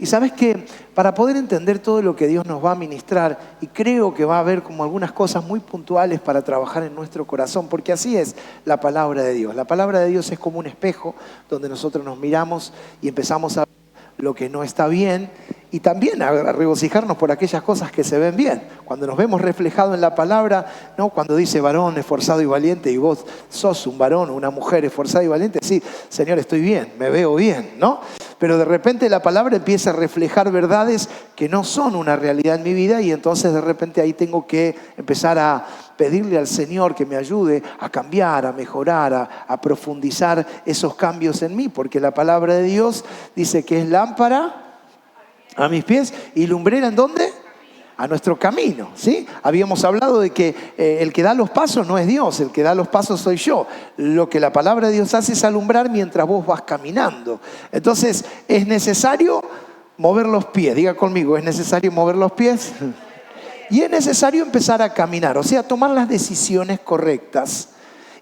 Y sabes que para poder entender todo lo que Dios nos va a ministrar, y creo que va a haber como algunas cosas muy puntuales para trabajar en nuestro corazón, porque así es la palabra de Dios. La palabra de Dios es como un espejo donde nosotros nos miramos y empezamos a ver lo que no está bien y también a regocijarnos por aquellas cosas que se ven bien. Cuando nos vemos reflejados en la palabra, ¿no? Cuando dice varón esforzado y valiente y vos sos un varón o una mujer esforzada y valiente, sí, Señor, estoy bien, me veo bien, ¿no? Pero de repente la palabra empieza a reflejar verdades que no son una realidad en mi vida y entonces de repente ahí tengo que empezar a pedirle al Señor que me ayude a cambiar, a mejorar, a profundizar esos cambios en mí, porque la palabra de Dios dice que es lámpara a mis pies y lumbrera ¿en dónde? A nuestro camino, ¿sí? Habíamos hablado de que el que da los pasos no es Dios, el que da los pasos soy yo. Lo que la palabra de Dios hace es alumbrar mientras vos vas caminando. Entonces, es necesario mover los pies. Diga conmigo, ¿es necesario mover los pies? Y es necesario empezar a caminar, o sea, tomar las decisiones correctas.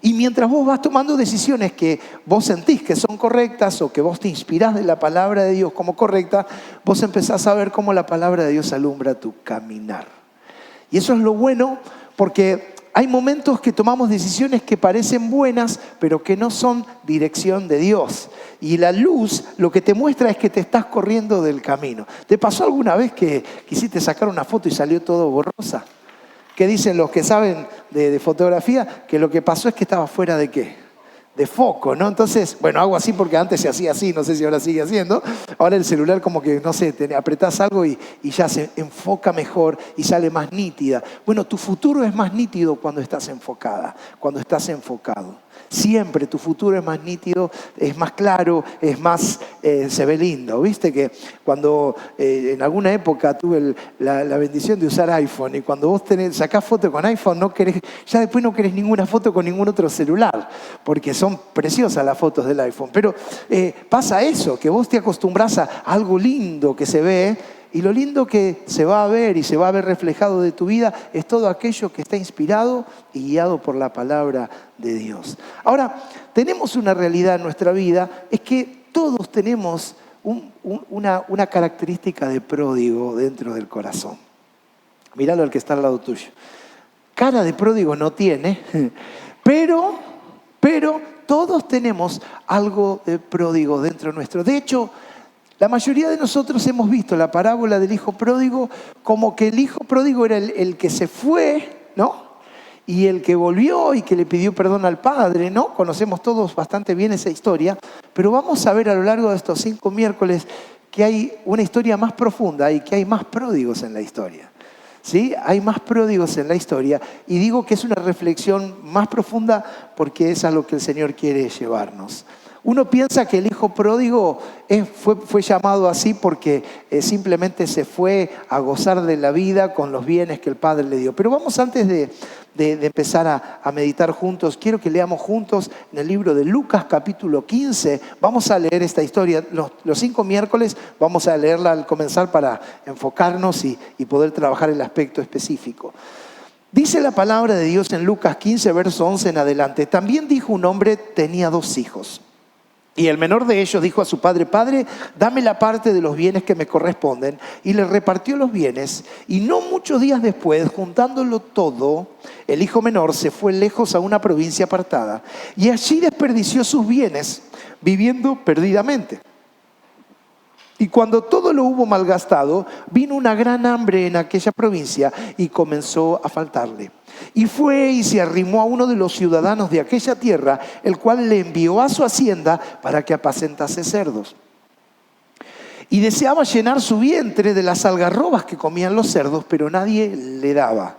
Y mientras vos vas tomando decisiones que vos sentís que son correctas o que vos te inspirás de la palabra de Dios como correcta, vos empezás a ver cómo la palabra de Dios alumbra tu caminar. Y eso es lo bueno, porque hay momentos que tomamos decisiones que parecen buenas, pero que no son dirección de Dios. Y la luz lo que te muestra es que te estás corriendo del camino. ¿Te pasó alguna vez que quisiste sacar una foto y salió todo borrosa? ¿Qué dicen los que saben de fotografía? Que lo que pasó es que estaba fuera de ¿qué? De foco, ¿no? Entonces, bueno, hago así porque antes se hacía así, no sé si ahora sigue haciendo. Ahora el celular como que, no sé, apretás algo y ya se enfoca mejor y sale más nítida. Bueno, tu futuro es más nítido cuando estás enfocada, cuando estás enfocado. Siempre tu futuro es más nítido, es más claro, es más, se ve lindo. Viste que cuando en alguna época tuve la bendición de usar iPhone y cuando vos sacás foto con iPhone, ya después no querés ninguna foto con ningún otro celular, porque son preciosas las fotos del iPhone. Pero pasa eso, que vos te acostumbras a algo lindo que se ve. Y lo lindo que se va a ver y se va a ver reflejado de tu vida es todo aquello que está inspirado y guiado por la palabra de Dios. Ahora, tenemos una realidad en nuestra vida, es que todos tenemos una característica de pródigo dentro del corazón. Míralo al que está al lado tuyo. Cara de pródigo no tiene, pero todos tenemos algo de pródigo dentro nuestro. De hecho, la mayoría de nosotros hemos visto la parábola del hijo pródigo como que el hijo pródigo era el que se fue, ¿no? Y el que volvió y que le pidió perdón al padre, ¿no? Conocemos todos bastante bien esa historia, pero vamos a ver a lo largo de estos 5 miércoles que hay una historia más profunda y que hay más pródigos en la historia. ¿Sí? Hay más pródigos en la historia y digo que es una reflexión más profunda porque es a lo que el Señor quiere llevarnos. Uno piensa que el hijo pródigo fue llamado así porque simplemente se fue a gozar de la vida con los bienes que el Padre le dio. Pero vamos antes de empezar a meditar juntos, quiero que leamos juntos en el libro de Lucas capítulo 15. Vamos a leer esta historia. Los 5 miércoles vamos a leerla al comenzar para enfocarnos y poder trabajar el aspecto específico. Dice la palabra de Dios en Lucas 15, verso 11 en adelante. También dijo un hombre, tenía 2 hijos. Y el menor de ellos dijo a su padre, Padre, dame la parte de los bienes que me corresponden. Y le repartió los bienes. Y no muchos días después, juntándolo todo, el hijo menor se fue lejos a una provincia apartada. Y allí desperdició sus bienes, viviendo perdidamente. Y cuando todo lo hubo malgastado, vino una gran hambre en aquella provincia y comenzó a faltarle. Y fue y se arrimó a uno de los ciudadanos de aquella tierra, el cual le envió a su hacienda para que apacentase cerdos. Y deseaba llenar su vientre de las algarrobas que comían los cerdos, pero nadie le daba.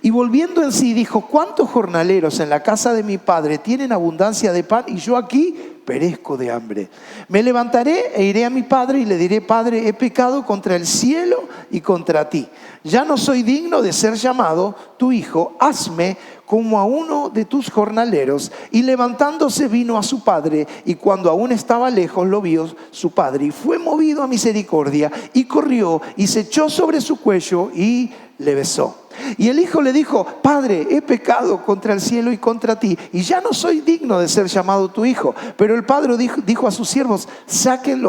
Y volviendo en sí dijo, ¿cuántos jornaleros en la casa de mi padre tienen abundancia de pan y yo aquí perezco de hambre? Me levantaré e iré a mi padre y le diré, Padre, he pecado contra el cielo y contra ti. Ya no soy digno de ser llamado tu hijo, hazme como a uno de tus jornaleros. Y levantándose vino a su padre, y cuando aún estaba lejos lo vio su padre, y fue movido a misericordia, y corrió, y se echó sobre su cuello, y le besó. Y el hijo le dijo: Padre, he pecado contra el cielo y contra ti, y ya no soy digno de ser llamado tu hijo. Pero el padre dijo a sus siervos: saquen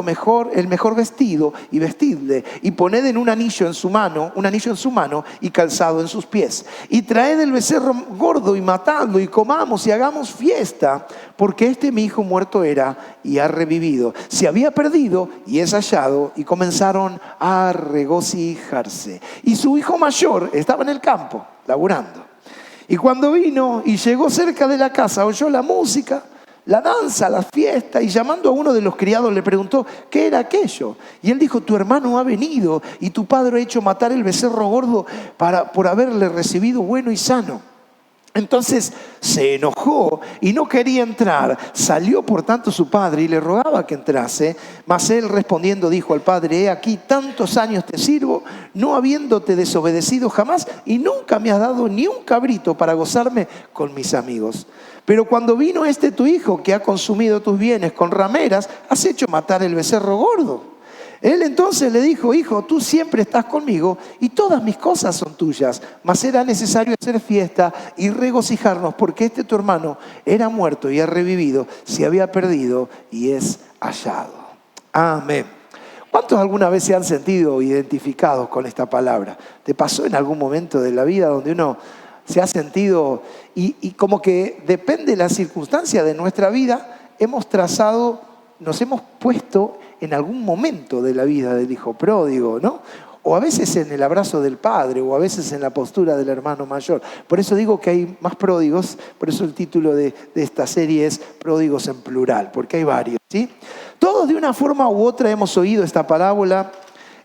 el mejor vestido y vestidle, y poned en un anillo en su mano y calzado en sus pies. Y traed el becerro gordo y matadlo, y comamos y hagamos fiesta, porque este mi hijo muerto era y ha revivido. Se había perdido y es hallado. Y comenzaron a regocijarse. Y su hijo mayor estaba en el campo, laburando. Y cuando vino y llegó cerca de la casa, oyó la música, la danza, la fiesta, y llamando a uno de los criados le preguntó qué era aquello. Y él dijo: tu hermano ha venido y tu padre ha hecho matar el becerro gordo por haberle recibido bueno y sano. Entonces se enojó y no quería entrar. Salió por tanto su padre y le rogaba que entrase. Mas él respondiendo dijo al padre: he aquí, tantos años te sirvo, no habiéndote desobedecido jamás, y nunca me has dado ni un cabrito para gozarme con mis amigos. Pero cuando vino tu hijo, que ha consumido tus bienes con rameras, has hecho matar el becerro gordo. Él entonces le dijo: hijo, tú siempre estás conmigo y todas mis cosas son tuyas, mas era necesario hacer fiesta y regocijarnos, porque tu hermano era muerto y ha revivido, se había perdido y es hallado. Amén. ¿Cuántos alguna vez se han sentido identificados con esta palabra? ¿Te pasó en algún momento de la vida donde uno se ha sentido y como que depende de la circunstancia de nuestra vida, nos hemos puesto en algún momento de la vida del hijo pródigo, ¿no? O a veces en el abrazo del padre, o a veces en la postura del hermano mayor. Por eso digo que hay más pródigos, por eso el título de esta serie es Pródigos en plural, porque hay varios, ¿sí? Todos de una forma u otra hemos oído esta parábola.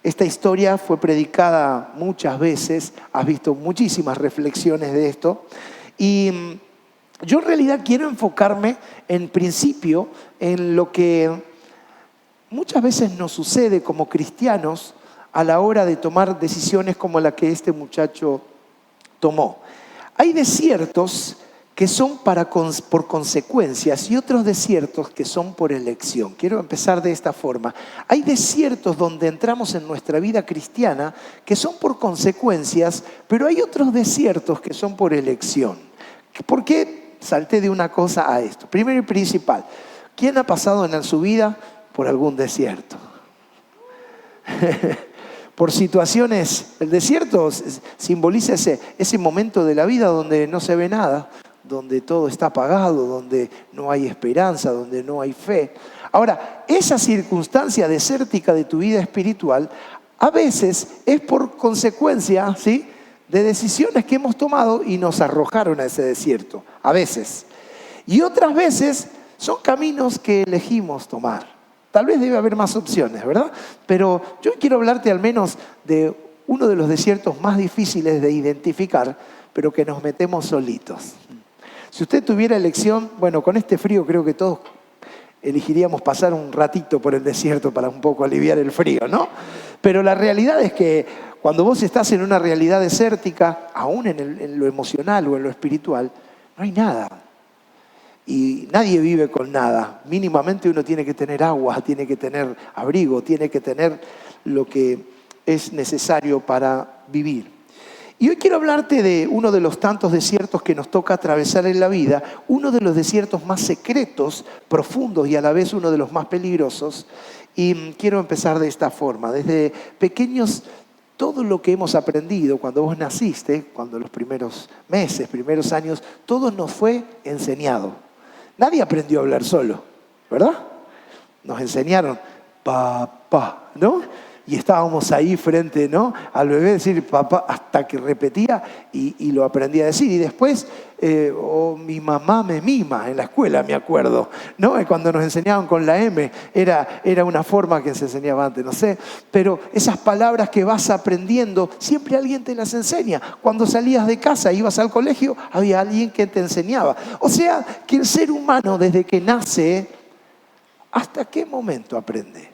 Esta historia fue predicada muchas veces, has visto muchísimas reflexiones de esto. Y yo en realidad quiero enfocarme en principio en lo que muchas veces nos sucede como cristianos a la hora de tomar decisiones como la que este muchacho tomó. Hay desiertos que son por consecuencias y otros desiertos que son por elección. Quiero empezar de esta forma. Hay desiertos donde entramos en nuestra vida cristiana que son por consecuencias, pero hay otros desiertos que son por elección. ¿Por qué salté de una cosa a esto? Primero y principal, ¿quién ha pasado en su vida por algún desierto? Por situaciones, el desierto simboliza ese momento de la vida donde no se ve nada, donde todo está apagado, donde no hay esperanza, donde no hay fe. Ahora, esa circunstancia desértica de tu vida espiritual a veces es por consecuencia, ¿sí?, de decisiones que hemos tomado y nos arrojaron a ese desierto, a veces. Y otras veces son caminos que elegimos tomar. Tal vez debe haber más opciones, ¿verdad? Pero yo quiero hablarte al menos de uno de los desiertos más difíciles de identificar, pero que nos metemos solitos. Si usted tuviera elección, bueno, con este frío creo que todos elegiríamos pasar un ratito por el desierto para un poco aliviar el frío, ¿no? Pero la realidad es que cuando vos estás en una realidad desértica, aún en lo emocional o en lo espiritual, no hay nada. Y nadie vive con nada. Mínimamente uno tiene que tener agua, tiene que tener abrigo, tiene que tener lo que es necesario para vivir. Y hoy quiero hablarte de uno de los tantos desiertos que nos toca atravesar en la vida, uno de los desiertos más secretos, profundos y a la vez uno de los más peligrosos. Y quiero empezar de esta forma. Desde pequeños, todo lo que hemos aprendido cuando vos naciste, cuando los primeros meses, primeros años, todo nos fue enseñado. Nadie aprendió a hablar solo, ¿verdad? Nos enseñaron papá, ¿no? Y estábamos ahí frente, ¿no?, al bebé, decir papá, hasta que repetía y lo aprendía a decir. Y después, mi mamá me mima en la escuela, me acuerdo, ¿no? Cuando nos enseñaban con la M, era una forma que se enseñaba antes, no sé. Pero esas palabras que vas aprendiendo, siempre alguien te las enseña. Cuando salías de casa, ibas al colegio, había alguien que te enseñaba. O sea, que el ser humano, desde que nace, ¿hasta qué momento aprende?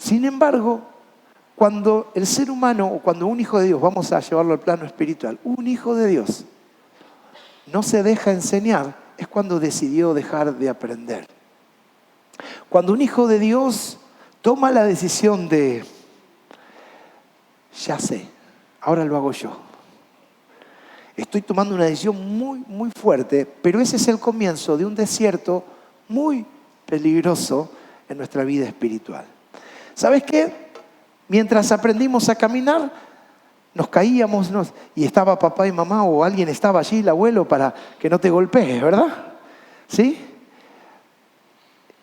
Sin embargo, cuando el ser humano o cuando un hijo de Dios, vamos a llevarlo al plano espiritual, un hijo de Dios no se deja enseñar, es cuando decidió dejar de aprender. Cuando un hijo de Dios toma la decisión de ya sé, ahora lo hago yo. Estoy tomando una decisión muy, muy fuerte, pero ese es el comienzo de un desierto muy peligroso en nuestra vida espiritual. ¿Sabes qué? Mientras aprendimos a caminar, nos caíamos y estaba papá y mamá o alguien estaba allí, el abuelo, para que no te golpees, ¿verdad? ¿Sí?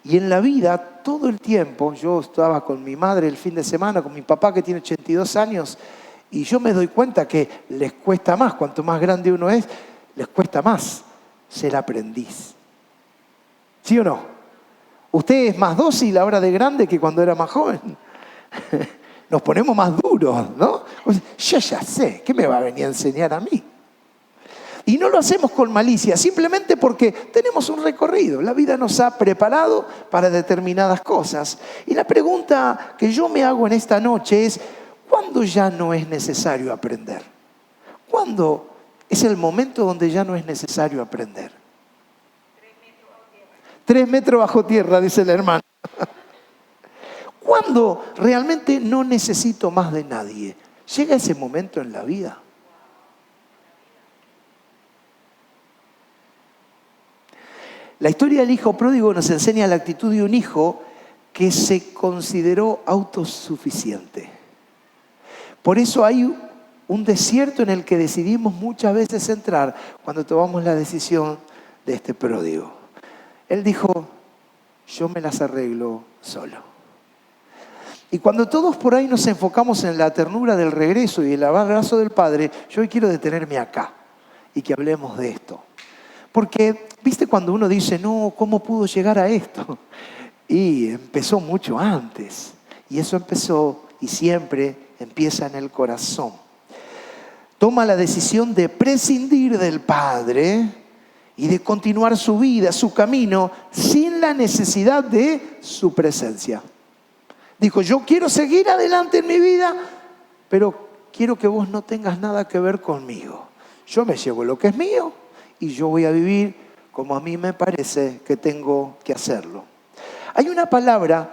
Y en la vida, todo el tiempo, yo estaba con mi madre el fin de semana, con mi papá que tiene 82 años, y yo me doy cuenta que les cuesta más, cuanto más grande uno es, les cuesta más ser aprendiz. ¿Sí o no? Usted es más dócil ahora de grande que cuando era más joven. Nos ponemos más duros, ¿no? Yo ya sé, ¿qué me va a venir a enseñar a mí? Y no lo hacemos con malicia, simplemente porque tenemos un recorrido. La vida nos ha preparado para determinadas cosas. Y la pregunta que yo me hago en esta noche es, ¿cuándo ya no es necesario aprender? ¿Cuándo es el momento donde ya no es necesario aprender? 3 metros bajo tierra, dice el hermano. ¿Cuándo realmente no necesito más de nadie? ¿Llega ese momento en la vida? La historia del hijo pródigo nos enseña la actitud de un hijo que se consideró autosuficiente. Por eso hay un desierto en el que decidimos muchas veces entrar cuando tomamos la decisión de este pródigo. Él dijo, yo me las arreglo solo. Y cuando todos por ahí nos enfocamos en la ternura del regreso y el abrazo del Padre, yo hoy quiero detenerme acá y que hablemos de esto. Porque, ¿viste cuando uno dice, no, ¿cómo pudo llegar a esto? Y empezó mucho antes. Y eso empezó y siempre empieza en el corazón. Toma la decisión de prescindir del Padre y de continuar su vida, su camino, sin la necesidad de su presencia. Dijo, yo quiero seguir adelante en mi vida, pero quiero que vos no tengas nada que ver conmigo. Yo me llevo lo que es mío y yo voy a vivir como a mí me parece que tengo que hacerlo. Hay una palabra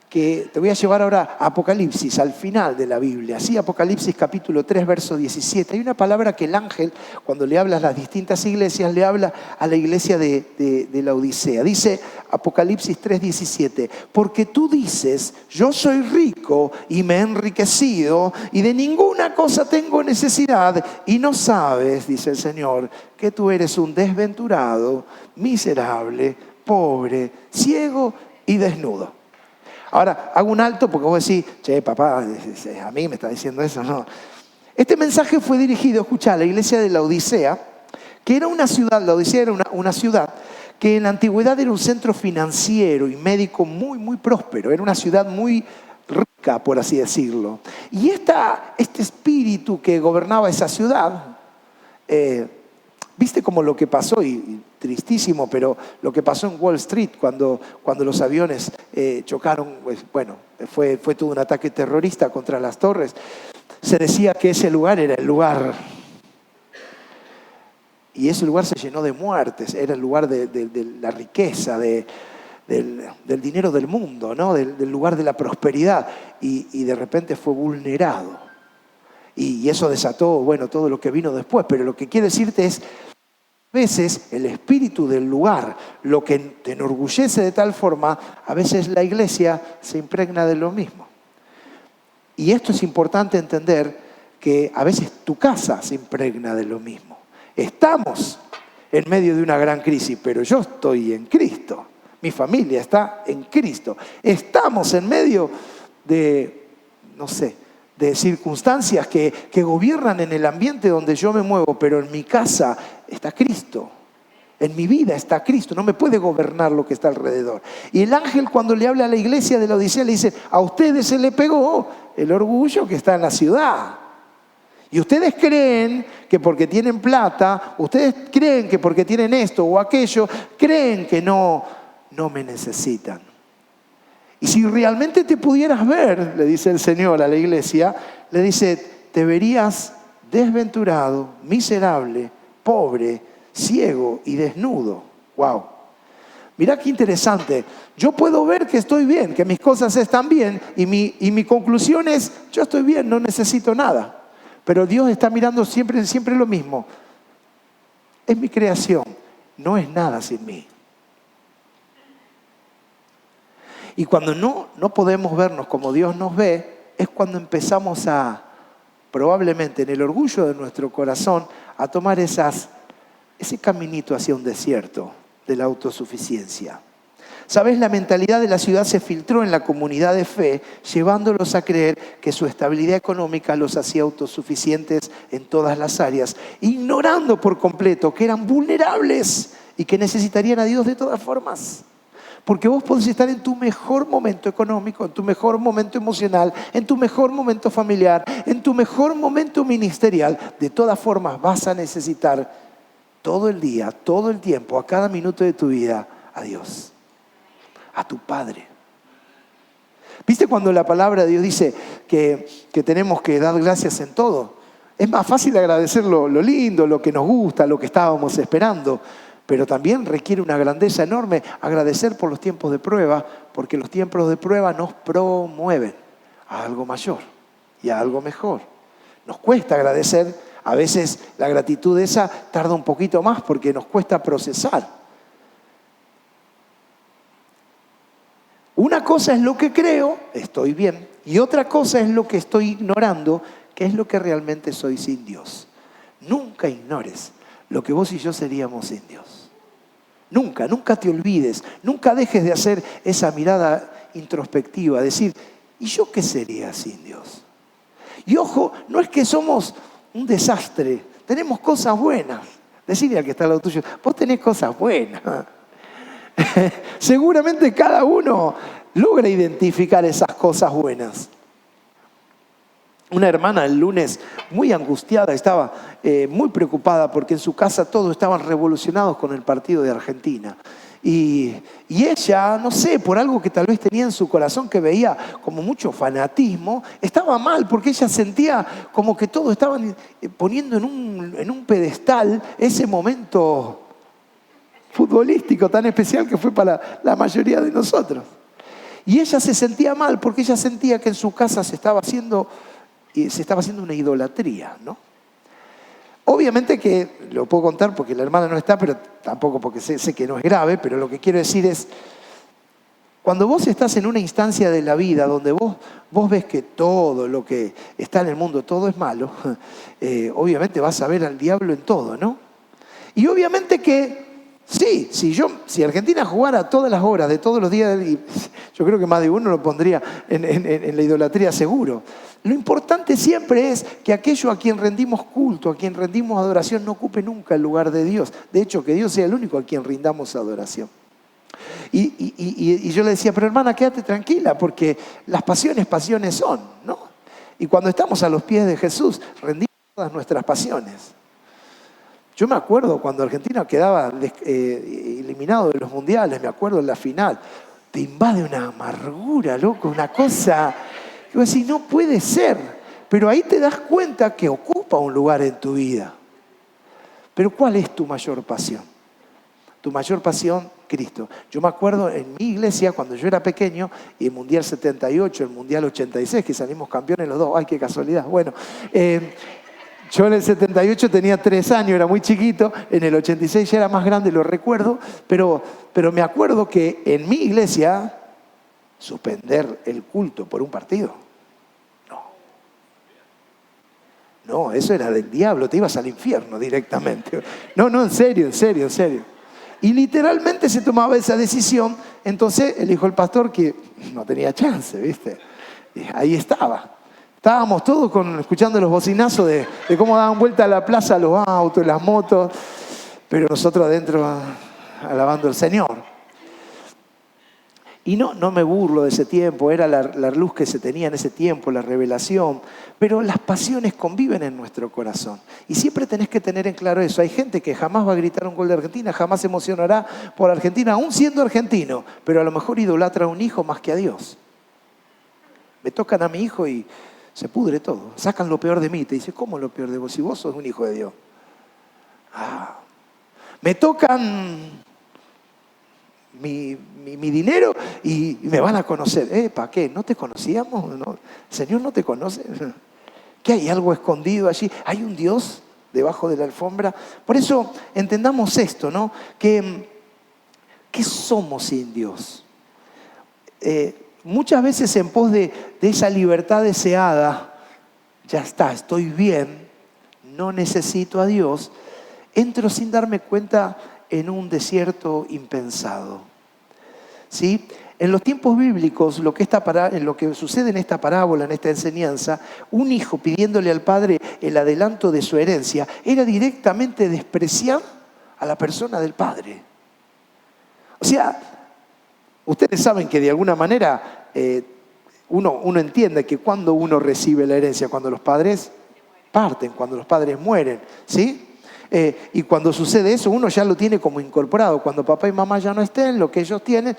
que te voy a llevar ahora a Apocalipsis, al final de la Biblia. Sí, Apocalipsis capítulo 3, verso 17. Hay una palabra que el ángel, cuando le habla a las distintas iglesias, le habla a la iglesia de la Odisea. Dice Apocalipsis 3, 17, porque tú dices, yo soy rico y me he enriquecido y de ninguna cosa tengo necesidad y no sabes, dice el Señor, que tú eres un desventurado, miserable, pobre, ciego y desnudo. Ahora, hago un alto porque vos decís, che, papá, a mí me está diciendo eso. No. Este mensaje fue dirigido, escuchá, a la iglesia de la Odisea, que era una ciudad, la Odisea era una ciudad que en la antigüedad era un centro financiero y médico muy, muy próspero. Era una ciudad muy rica, por así decirlo. Y este espíritu que gobernaba esa ciudad, ¿viste como lo que pasó? Y tristísimo, pero lo que pasó en Wall Street cuando los aviones chocaron, pues, bueno, fue todo un ataque terrorista contra las torres. Se decía que ese lugar era el lugar, y ese lugar se llenó de muertes, era el lugar de la riqueza, del dinero del mundo, ¿no? Del lugar de la prosperidad, y de repente fue vulnerado. Y eso desató, bueno, todo lo que vino después, pero lo que quiero decirte es, a veces el espíritu del lugar, lo que te enorgullece de tal forma, a veces la iglesia se impregna de lo mismo. Y esto es importante entender, que a veces tu casa se impregna de lo mismo. Estamos en medio de una gran crisis, pero yo estoy en Cristo. Mi familia está en Cristo. Estamos en medio de, no sé, de circunstancias que gobiernan en el ambiente donde yo me muevo, pero en mi casa está Cristo. En mi vida está Cristo, no me puede gobernar lo que está alrededor. Y el ángel, cuando le habla a la iglesia de la Odisea, le dice, a ustedes se le pegó el orgullo que está en la ciudad. Y ustedes creen que porque tienen plata, ustedes creen que porque tienen esto o aquello, creen que no me necesitan. Y si realmente te pudieras ver, le dice el Señor a la iglesia, le dice, te verías desventurado, miserable, pobre, ciego y desnudo. ¡Wow! Mirá qué interesante. Yo puedo ver que estoy bien, que mis cosas están bien y mi conclusión es, yo estoy bien, no necesito nada. Pero Dios está mirando siempre, siempre lo mismo. Es mi creación, no es nada sin mí. Y cuando no podemos vernos como Dios nos ve, es cuando empezamos a, probablemente en el orgullo de nuestro corazón, a tomar ese caminito hacia un desierto de la autosuficiencia. ¿Sabes? La mentalidad de la ciudad se filtró en la comunidad de fe, llevándolos a creer que su estabilidad económica los hacía autosuficientes en todas las áreas, ignorando por completo que eran vulnerables y que necesitarían a Dios de todas formas. Porque vos podés estar en tu mejor momento económico, en tu mejor momento emocional, en tu mejor momento familiar, en tu mejor momento ministerial. De todas formas vas a necesitar todo el día, todo el tiempo, a cada minuto de tu vida, a Dios, a tu Padre. ¿Viste cuando la palabra de Dios dice que tenemos que dar gracias en todo? Es más fácil agradecer lo lindo, lo que nos gusta, lo que estábamos esperando. Pero también requiere una grandeza enorme agradecer por los tiempos de prueba, porque los tiempos de prueba nos promueven a algo mayor y a algo mejor. Nos cuesta agradecer, a veces la gratitud esa tarda un poquito más porque nos cuesta procesar. Una cosa es lo que creo, estoy bien, y otra cosa es lo que estoy ignorando, que es lo que realmente soy sin Dios. Nunca ignores lo que vos y yo seríamos sin Dios. Nunca, nunca te olvides, nunca dejes de hacer esa mirada introspectiva, decir, ¿y yo qué sería sin Dios? Y ojo, no es que somos un desastre, tenemos cosas buenas. Decirle al que está al lado tuyo, vos tenés cosas buenas. Seguramente cada uno logra identificar esas cosas buenas. Una hermana el lunes, muy angustiada, estaba muy preocupada porque en su casa todos estaban revolucionados con el partido de Argentina. Y ella, no sé, por algo que tal vez tenía en su corazón que veía como mucho fanatismo, estaba mal porque ella sentía como que todos estaban poniendo en un pedestal ese momento futbolístico tan especial que fue para la mayoría de nosotros. Y ella se sentía mal porque ella sentía que en su casa se estaba haciendo una idolatría, ¿no? Obviamente que lo puedo contar porque la hermana no está, pero tampoco porque sé que no es grave, pero lo que quiero decir es, cuando vos estás en una instancia de la vida donde vos ves que todo lo que está en el mundo, todo es malo, obviamente vas a ver al diablo en todo, ¿no? Y obviamente que sí, si Argentina jugara todas las horas de todos los días, yo creo que más de uno lo pondría en la idolatría seguro. Lo importante siempre es que aquello a quien rendimos culto, a quien rendimos adoración, no ocupe nunca el lugar de Dios. De hecho, que Dios sea el único a quien rindamos adoración. Y yo le decía, pero hermana, quédate tranquila, porque las pasiones son, ¿no? Y cuando estamos a los pies de Jesús, rendimos todas nuestras pasiones. Yo me acuerdo cuando Argentina quedaba eliminado de los mundiales, me acuerdo en la final, te invade una amargura, loco, una cosa que vos decís, no puede ser. Pero ahí te das cuenta que ocupa un lugar en tu vida. Pero ¿cuál es tu mayor pasión? Tu mayor pasión, Cristo. Yo me acuerdo en mi iglesia, cuando yo era pequeño, y el Mundial 78, el Mundial 86, que salimos campeones los dos. ¡Ay, qué casualidad! Bueno, yo en el 78 tenía 3 años, era muy chiquito. En el 86 ya era más grande, lo recuerdo. Pero me acuerdo que en mi iglesia, suspender el culto por un partido. No, eso era del diablo, te ibas al infierno directamente. No, en serio. Y literalmente se tomaba esa decisión, entonces elijo el pastor que no tenía chance, ¿viste? Y ahí estaba. Estábamos todos escuchando los bocinazos de cómo daban vuelta a la plaza los autos, las motos, pero nosotros adentro alabando al Señor. Y no me burlo de ese tiempo, era la luz que se tenía en ese tiempo, la revelación. Pero las pasiones conviven en nuestro corazón. Y siempre tenés que tener en claro eso. Hay gente que jamás va a gritar un gol de Argentina, jamás se emocionará por Argentina, aún siendo argentino. Pero a lo mejor idolatra a un hijo más que a Dios. Me tocan a mi hijo y se pudre todo. Sacan lo peor de mí. Te dice, ¿cómo lo peor de vos? Si vos sos un hijo de Dios. Me tocan mi dinero y me van a conocer. ¿Para qué? ¿No te conocíamos? ¿No? ¿El Señor no te conoce? ¿Qué hay algo escondido allí? ¿Hay un Dios debajo de la alfombra? Por eso entendamos esto, ¿no? ¿Qué somos sin Dios? Muchas veces en pos de esa libertad deseada, ya está, estoy bien, no necesito a Dios, entro sin darme cuenta en un desierto impensado. ¿Sí? En los tiempos bíblicos, lo que sucede en esta parábola, en esta enseñanza, un hijo pidiéndole al padre el adelanto de su herencia, era directamente despreciar a la persona del padre. O sea, ustedes saben que de alguna manera uno entiende que cuando uno recibe la herencia, cuando los padres parten, cuando los padres mueren, ¿sí? Y cuando sucede eso, uno ya lo tiene como incorporado. Cuando papá y mamá ya no estén, lo que ellos tienen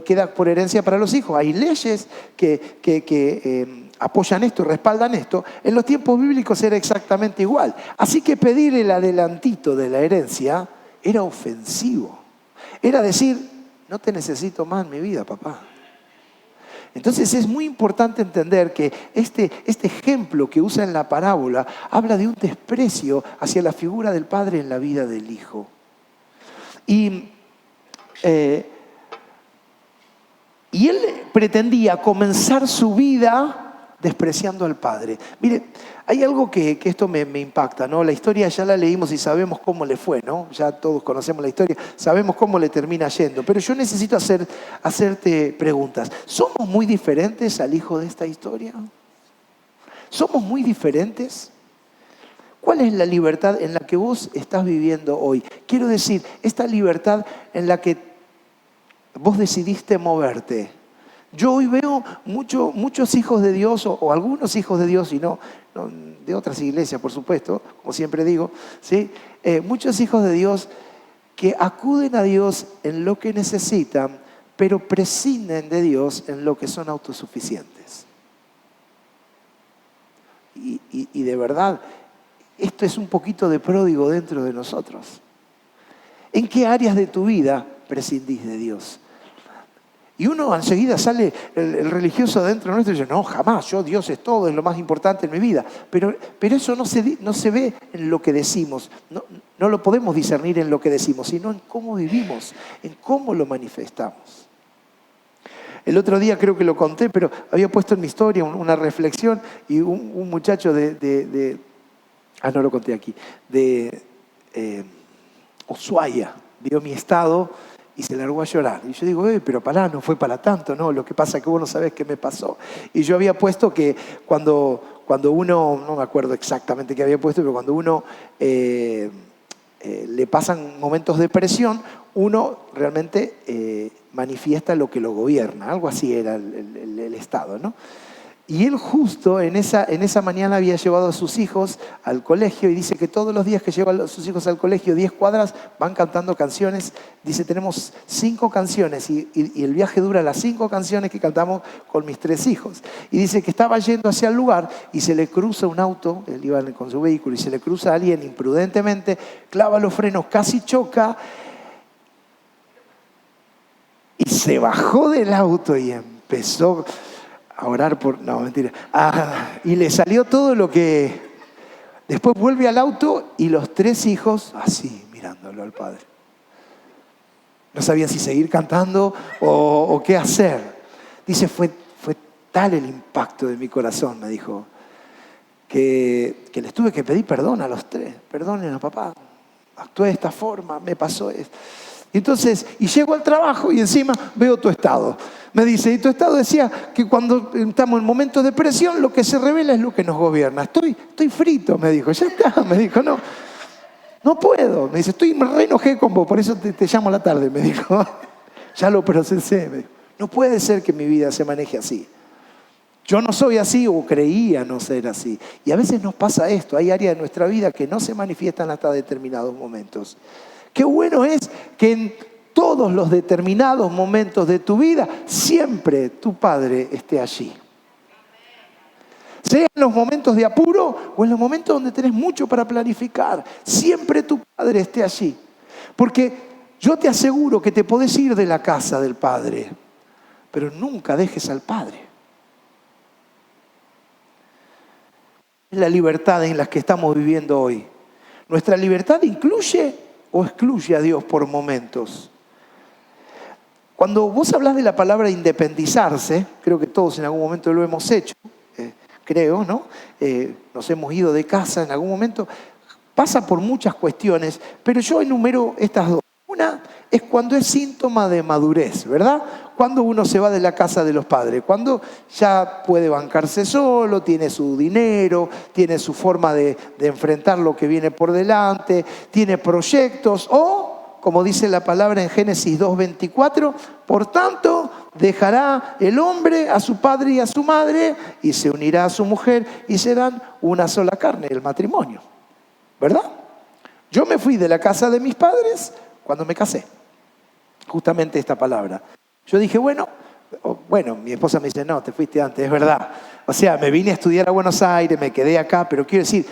queda por herencia para los hijos. Hay leyes que apoyan esto, respaldan esto. En los tiempos bíblicos era exactamente igual. Así que pedir el adelantito de la herencia era ofensivo. Era decir, no te necesito más en mi vida, papá. Entonces es muy importante entender que este ejemplo que usa en la parábola habla de un desprecio hacia la figura del padre en la vida del hijo. Y él pretendía comenzar su vida despreciando al padre. Mire, hay algo que esto me impacta, ¿no? La historia ya la leímos y sabemos cómo le fue, ¿no? Ya todos conocemos la historia, sabemos cómo le termina yendo. Pero yo necesito hacerte preguntas. ¿Somos muy diferentes al hijo de esta historia? ¿Somos muy diferentes? ¿Cuál es la libertad en la que vos estás viviendo hoy? Quiero decir, esta libertad en la que vos decidiste moverte. Yo hoy veo muchos hijos de Dios o algunos hijos de Dios, y no de otras iglesias, por supuesto, como siempre digo, ¿sí? Muchos hijos de Dios que acuden a Dios en lo que necesitan, pero prescinden de Dios en lo que son autosuficientes. Y de verdad, esto es un poquito de pródigo dentro de nosotros. ¿En qué áreas de tu vida prescindís de Dios? Y uno enseguida sale, el religioso dentro nuestro y dice, no, jamás, Dios es todo, es lo más importante en mi vida. Pero eso no se ve en lo que decimos, no lo podemos discernir en lo que decimos, sino en cómo vivimos, en cómo lo manifestamos. El otro día creo que lo conté, pero había puesto en mi historia una reflexión y un muchacho no lo conté aquí, de Ushuaia, vio mi estado y se largó a llorar. Y yo digo, pero pará, no fue para tanto, ¿no? Lo que pasa es que vos no sabés qué me pasó. Y yo había puesto que cuando uno, no me acuerdo exactamente qué había puesto, pero cuando uno le pasan momentos de presión, uno realmente manifiesta lo que lo gobierna. Algo así era el estado, ¿no? Y él justo en esa mañana había llevado a sus hijos al colegio y dice que todos los días que lleva a sus hijos al colegio, 10 cuadras, van cantando canciones. Dice, tenemos 5 canciones y el viaje dura las 5 canciones que cantamos con mis 3 hijos. Y dice que estaba yendo hacia el lugar y se le cruza un auto, él iba con su vehículo, y se le cruza a alguien imprudentemente, clava los frenos, casi choca y se bajó del auto y empezó a orar no, mentira. Y le salió todo lo que... Después vuelve al auto y los 3 hijos, así, mirándolo al padre. No sabían si seguir cantando o qué hacer. Dice, fue tal el impacto de mi corazón, me dijo, que les tuve que pedir perdón a los 3. Perdonen a papá, actué de esta forma, me pasó esto. Entonces, y llego al trabajo y encima veo tu estado. Me dice, y tu estado decía que cuando estamos en momentos de presión, lo que se revela es lo que nos gobierna. Estoy frito, me dijo. Ya está, me dijo, no puedo. Me dice, me re enojé con vos, por eso te llamo a la tarde, me dijo. Ya lo procesé, me dijo. No puede ser que mi vida se maneje así. Yo no soy así o creía no ser así. Y a veces nos pasa esto. Hay áreas de nuestra vida que no se manifiestan hasta determinados momentos. Qué bueno es que en todos los determinados momentos de tu vida, siempre tu Padre esté allí. Sea en los momentos de apuro o en los momentos donde tenés mucho para planificar, siempre tu Padre esté allí. Porque yo te aseguro que te podés ir de la casa del Padre, pero nunca dejes al Padre. Es la libertad en la que estamos viviendo hoy. ¿Nuestra libertad incluye o excluye a Dios por momentos? Cuando vos hablas de la palabra independizarse, creo que todos en algún momento lo hemos hecho, creo, ¿no? Nos hemos ido de casa en algún momento, pasa por muchas cuestiones, pero yo enumero estas dos. Una es cuando es síntoma de madurez, ¿verdad? Cuando uno se va de la casa de los padres, cuando ya puede bancarse solo, tiene su dinero, tiene su forma de enfrentar lo que viene por delante, tiene proyectos o, como dice la palabra en Génesis 2:24, por tanto dejará el hombre a su padre y a su madre y se unirá a su mujer y serán una sola carne, el matrimonio, ¿verdad? Yo me fui de la casa de mis padres cuando me casé, justamente esta palabra. Yo dije, bueno, mi esposa me dice, no, te fuiste antes, es verdad. O sea, me vine a estudiar a Buenos Aires, me quedé acá, pero quiero decir,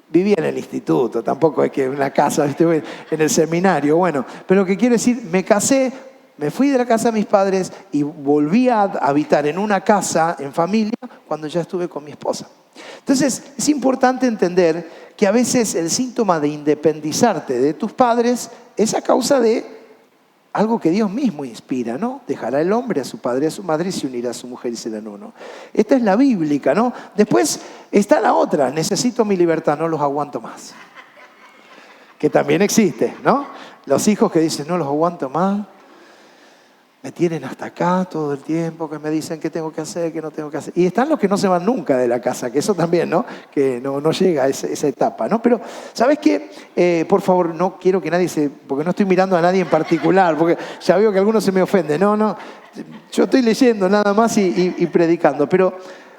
vivía en el instituto, tampoco es que en una casa, estuve en el seminario, bueno. Pero lo que quiero decir, me casé, me fui de la casa de mis padres y volví a habitar en una casa, en familia, cuando ya estuve con mi esposa. Entonces, es importante entender que a veces el síntoma de independizarte de tus padres es a causa de algo que Dios mismo inspira, ¿no? Dejará el hombre a su padre y a su madre y se unirá a su mujer y serán uno. Esta es la bíblica, ¿no? Después está la otra, necesito mi libertad, no los aguanto más. Que también existe, ¿no? Los hijos que dicen, no los aguanto más, me tienen hasta acá todo el tiempo, que me dicen qué tengo que hacer, qué no tengo que hacer. Y están los que no se van nunca de la casa, que eso también, ¿no? Que no llega a esa etapa, ¿no? Pero, ¿sabes qué? Por favor, no quiero que nadie porque no estoy mirando a nadie en particular, porque ya veo que algunos se me ofenden. No, yo estoy leyendo nada más y predicando, pero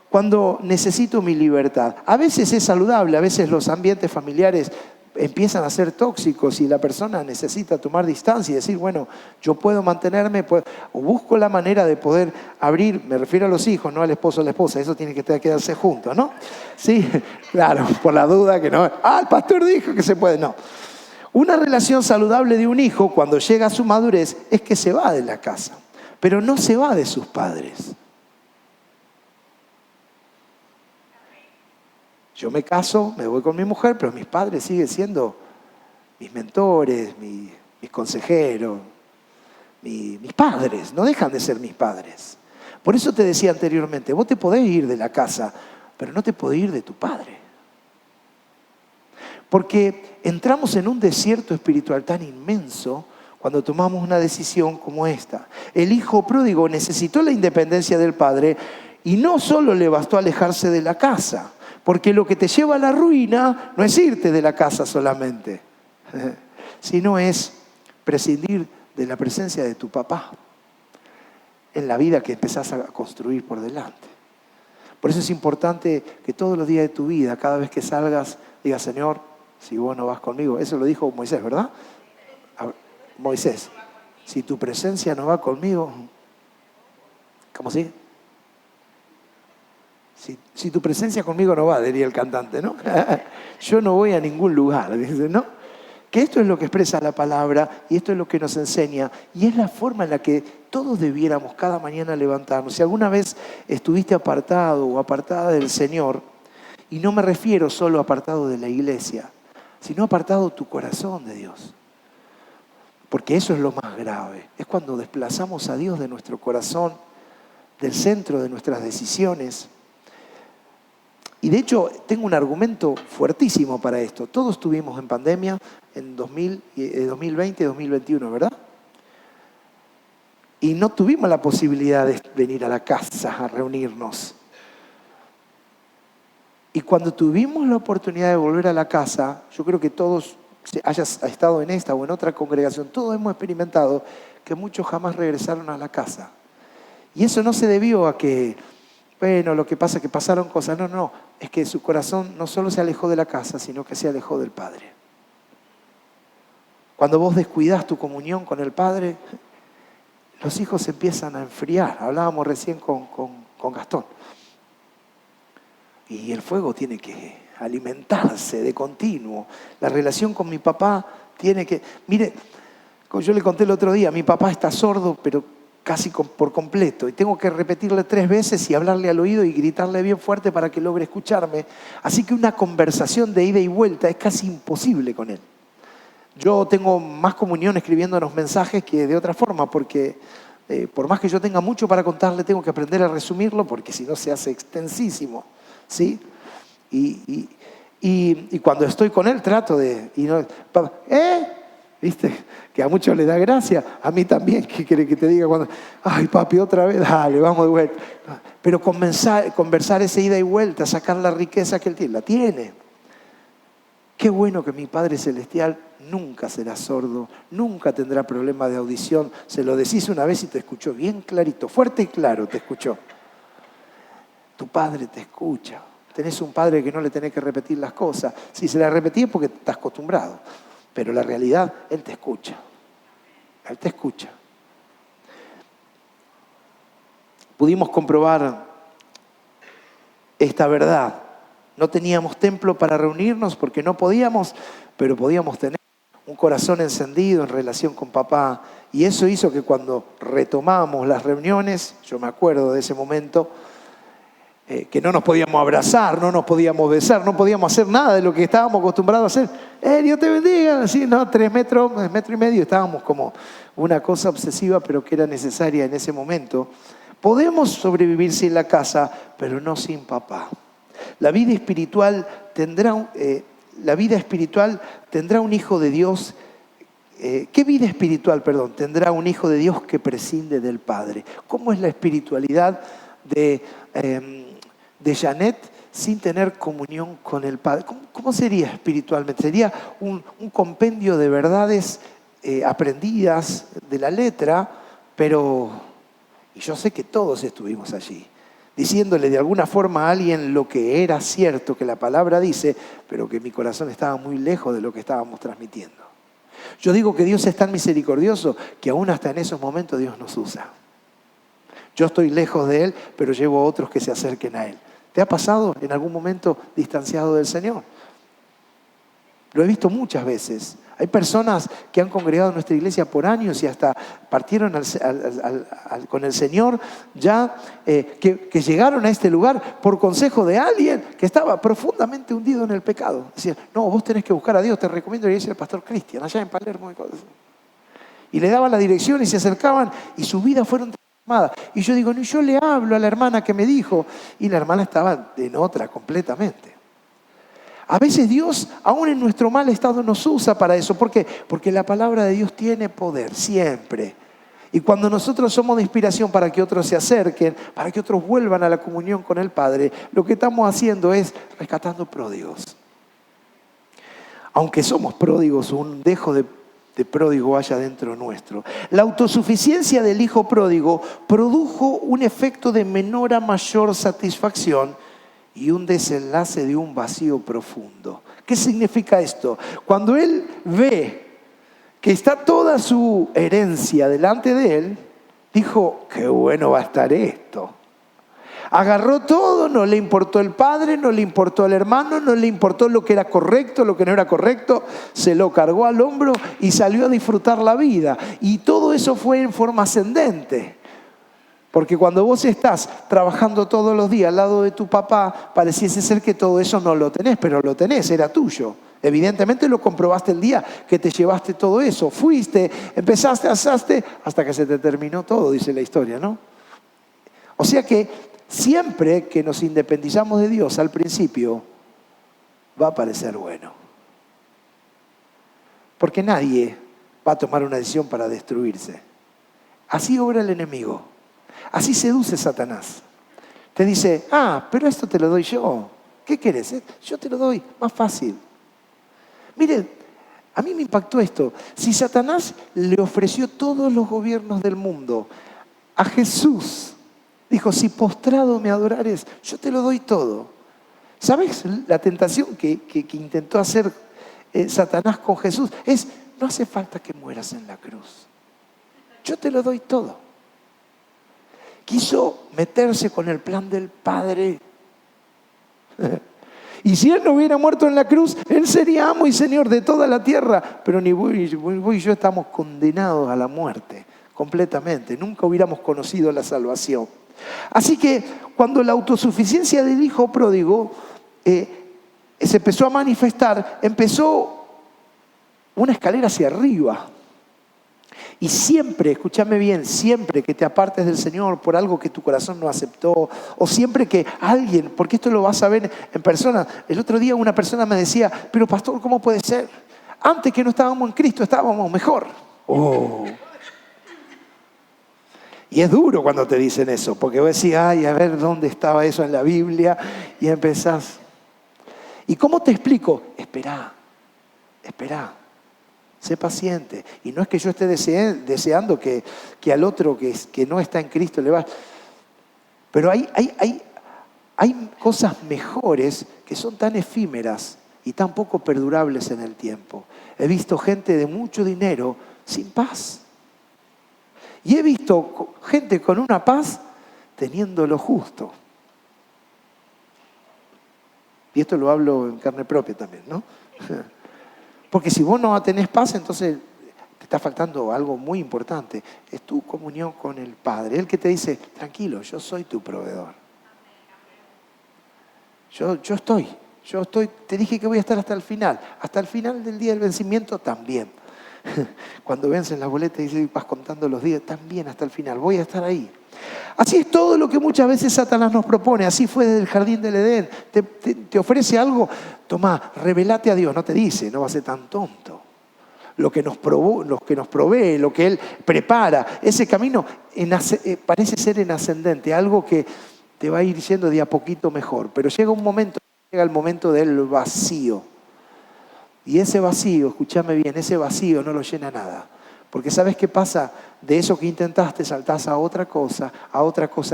cuando necesito mi libertad, a veces es saludable, a veces los ambientes familiares empiezan a ser tóxicos y la persona necesita tomar distancia y decir, bueno, yo puedo mantenerme, o busco la manera de poder abrir, me refiero a los hijos, no al esposo o a la esposa, eso tiene que quedarse juntos, ¿no? Sí, claro, por la duda que no, el pastor dijo que se puede, no. Una relación saludable de un hijo cuando llega a su madurez es que se va de la casa, pero no se va de sus padres. Yo me caso, me voy con mi mujer, pero mis padres siguen siendo mis mentores, mis consejeros, mis padres, no dejan de ser mis padres. Por eso te decía anteriormente, vos te podés ir de la casa, pero no te podés ir de tu padre. Porque entramos en un desierto espiritual tan inmenso cuando tomamos una decisión como esta. El hijo pródigo necesitó la independencia del padre y no solo le bastó alejarse de la casa. Porque lo que te lleva a la ruina no es irte de la casa solamente, sino es prescindir de la presencia de tu papá en la vida que empezás a construir por delante. Por eso es importante que todos los días de tu vida, cada vez que salgas, digas, Señor, si vos no vas conmigo. Eso lo dijo Moisés, ¿verdad? Moisés, si tu presencia no va conmigo, ¿cómo sigue? Si tu presencia conmigo no va, diría el cantante, ¿no? Yo no voy a ningún lugar, dice, ¿no? Que esto es lo que expresa la palabra y esto es lo que nos enseña y es la forma en la que todos debiéramos cada mañana levantarnos. Si alguna vez estuviste apartado o apartada del Señor, y no me refiero solo apartado de la iglesia, sino apartado tu corazón de Dios. Porque eso es lo más grave. Es cuando desplazamos a Dios de nuestro corazón, del centro de nuestras decisiones. Y de hecho, tengo un argumento fuertísimo para esto. Todos estuvimos en pandemia en 2020 y 2021, ¿verdad? Y no tuvimos la posibilidad de venir a la casa a reunirnos. Y cuando tuvimos la oportunidad de volver a la casa, yo creo que todos, hayas estado en esta o en otra congregación, todos hemos experimentado que muchos jamás regresaron a la casa. Y eso no se debió a que, bueno, lo que pasa es que pasaron cosas. No, es que su corazón no solo se alejó de la casa, sino que se alejó del Padre. Cuando vos descuidás tu comunión con el Padre, los hijos se empiezan a enfriar. Hablábamos recién con Gastón. Y el fuego tiene que alimentarse de continuo. La relación con mi papá tiene que... Mire, como yo le conté el otro día, mi papá está sordo, pero casi por completo. Y tengo que repetirle 3 veces y hablarle al oído y gritarle bien fuerte para que logre escucharme. Así que una conversación de ida y vuelta es casi imposible con él. Yo tengo más comunión escribiéndonos mensajes que de otra forma, porque por más que yo tenga mucho para contarle, tengo que aprender a resumirlo, porque si no se hace extensísimo, ¿sí? Y cuando estoy con él trato de... Y no, papá, ¿viste? Que a muchos les da gracia, a mí también, ¿qué quiere que te diga cuando? Ay, papi, otra vez, dale, vamos de vuelta. Pero conversar esa ida y vuelta, sacar la riqueza que él tiene, la tiene. Qué bueno que mi Padre Celestial nunca será sordo, nunca tendrá problema de audición. Se lo decís una vez y te escuchó bien clarito, fuerte y claro te escuchó. Tu Padre te escucha. Tenés un Padre que no le tenés que repetir las cosas. Si se las repetís es porque estás acostumbrado. Pero la realidad, Él te escucha. Él te escucha. Pudimos comprobar esta verdad. No teníamos templo para reunirnos porque no podíamos, pero podíamos tener un corazón encendido en relación con papá. Y eso hizo que cuando retomamos las reuniones, yo me acuerdo de ese momento, que no nos podíamos abrazar, no nos podíamos besar, no podíamos hacer nada de lo que estábamos acostumbrados a hacer. Dios te bendiga, así, ¿no? 3 metros, 1,5 metros, estábamos como una cosa obsesiva, pero que era necesaria en ese momento. Podemos sobrevivir sin la casa, pero no sin papá. La vida espiritual tendrá un hijo de Dios. ¿Qué vida espiritual, tendrá un hijo de Dios que prescinde del Padre? ¿Cómo es la espiritualidad de Janet sin tener comunión con el Padre? ¿Cómo sería espiritualmente? Sería un compendio de verdades aprendidas de la letra, pero, y yo sé que todos estuvimos allí, diciéndole de alguna forma a alguien lo que era cierto, que la palabra dice, pero que mi corazón estaba muy lejos de lo que estábamos transmitiendo. Yo digo que Dios es tan misericordioso que aún hasta en esos momentos Dios nos usa. Yo estoy lejos de Él, pero llevo a otros que se acerquen a Él. ¿Te ha pasado en algún momento distanciado del Señor? Lo he visto muchas veces. Hay personas que han congregado en nuestra iglesia por años y hasta partieron con el Señor ya, que llegaron a este lugar por consejo de alguien que estaba profundamente hundido en el pecado. Decían, no, vos tenés que buscar a Dios, te recomiendo la iglesia del pastor Cristian, allá en Palermo. Y le daban la dirección y se acercaban y sus vidas fueron transformadas. Y yo digo, no, yo le hablo a la hermana que me dijo. Y la hermana estaba en otra completamente. A veces Dios, aún en nuestro mal estado, nos usa para eso. ¿Por qué? Porque la palabra de Dios tiene poder, siempre. Y cuando nosotros somos de inspiración para que otros se acerquen, para que otros vuelvan a la comunión con el Padre, lo que estamos haciendo es rescatando pródigos. Aunque somos pródigos, un dejo de pródigo haya dentro nuestro. La autosuficiencia del hijo pródigo produjo un efecto de menor a mayor satisfacción y un desenlace de un vacío profundo. ¿Qué significa esto? Cuando él ve que está toda su herencia delante de él, dijo, qué bueno va a estar esto. Agarró todo, no le importó el padre, no le importó el hermano, no le importó lo que era correcto, lo que no era correcto, se lo cargó al hombro y salió a disfrutar la vida. Y todo eso fue en forma ascendente. Porque cuando vos estás trabajando todos los días al lado de tu papá, pareciese ser que todo eso no lo tenés, pero lo tenés, era tuyo. Evidentemente lo comprobaste el día que te llevaste todo eso. Fuiste, empezaste, asaste, hasta que se te terminó todo, dice la historia, ¿no? O sea que siempre que nos independizamos de Dios al principio, va a parecer bueno. Porque nadie va a tomar una decisión para destruirse. Así obra el enemigo. Así seduce Satanás. Te dice, pero esto te lo doy yo. ¿Qué querés? Yo te lo doy, más fácil. Miren, a mí me impactó esto. Si Satanás le ofreció todos los gobiernos del mundo a Jesús, dijo, si postrado me adorares, yo te lo doy todo. ¿Sabes la tentación que intentó hacer Satanás con Jesús? Es, no hace falta que mueras en la cruz. Yo te lo doy todo. Quiso meterse con el plan del Padre. Y si Él no hubiera muerto en la cruz, Él sería amo y Señor de toda la tierra. Pero ni vos y yo estamos condenados a la muerte completamente. Nunca hubiéramos conocido la salvación. Así que cuando la autosuficiencia del hijo pródigo se empezó a manifestar, empezó una escalera hacia arriba. Y siempre, escúchame bien, siempre que te apartes del Señor por algo que tu corazón no aceptó, o siempre que alguien, porque esto lo vas a ver en persona. El otro día una persona me decía, pero pastor, ¿cómo puede ser? Antes que no estábamos en Cristo estábamos mejor. Oh. Y es duro cuando te dicen eso, porque vos decís, ay, a ver dónde estaba eso en la Biblia, y empezás. ¿Y cómo te explico? Esperá. Sé paciente. Y no es que yo esté deseando que al otro que no está en Cristo le va. Pero hay cosas mejores que son tan efímeras y tan poco perdurables en el tiempo. He visto gente de mucho dinero sin paz. Y he visto gente con una paz teniendo lo justo. Y esto lo hablo en carne propia también, ¿no? Porque si vos no tenés paz, entonces te está faltando algo muy importante. Es tu comunión con el Padre. Él que te dice, tranquilo, yo soy tu proveedor. Yo estoy, te dije que voy a estar hasta el final del día del vencimiento también. Cuando vencen las boletas y vas contando los días, también hasta el final, voy a estar ahí. Así es todo lo que muchas veces Satanás nos propone. Así fue desde el jardín del Edén. Te ofrece algo, tomá, revelate a Dios. No te dice, no va a ser tan tonto. Lo que nos provee, lo que Él prepara, ese camino parece ser en ascendente, algo que te va a ir yendo de a poquito mejor. Pero llega el momento del vacío. Y ese vacío, escúchame bien, ese vacío no lo llena nada. Porque ¿sabes qué pasa? De eso que intentaste saltás a otra cosa,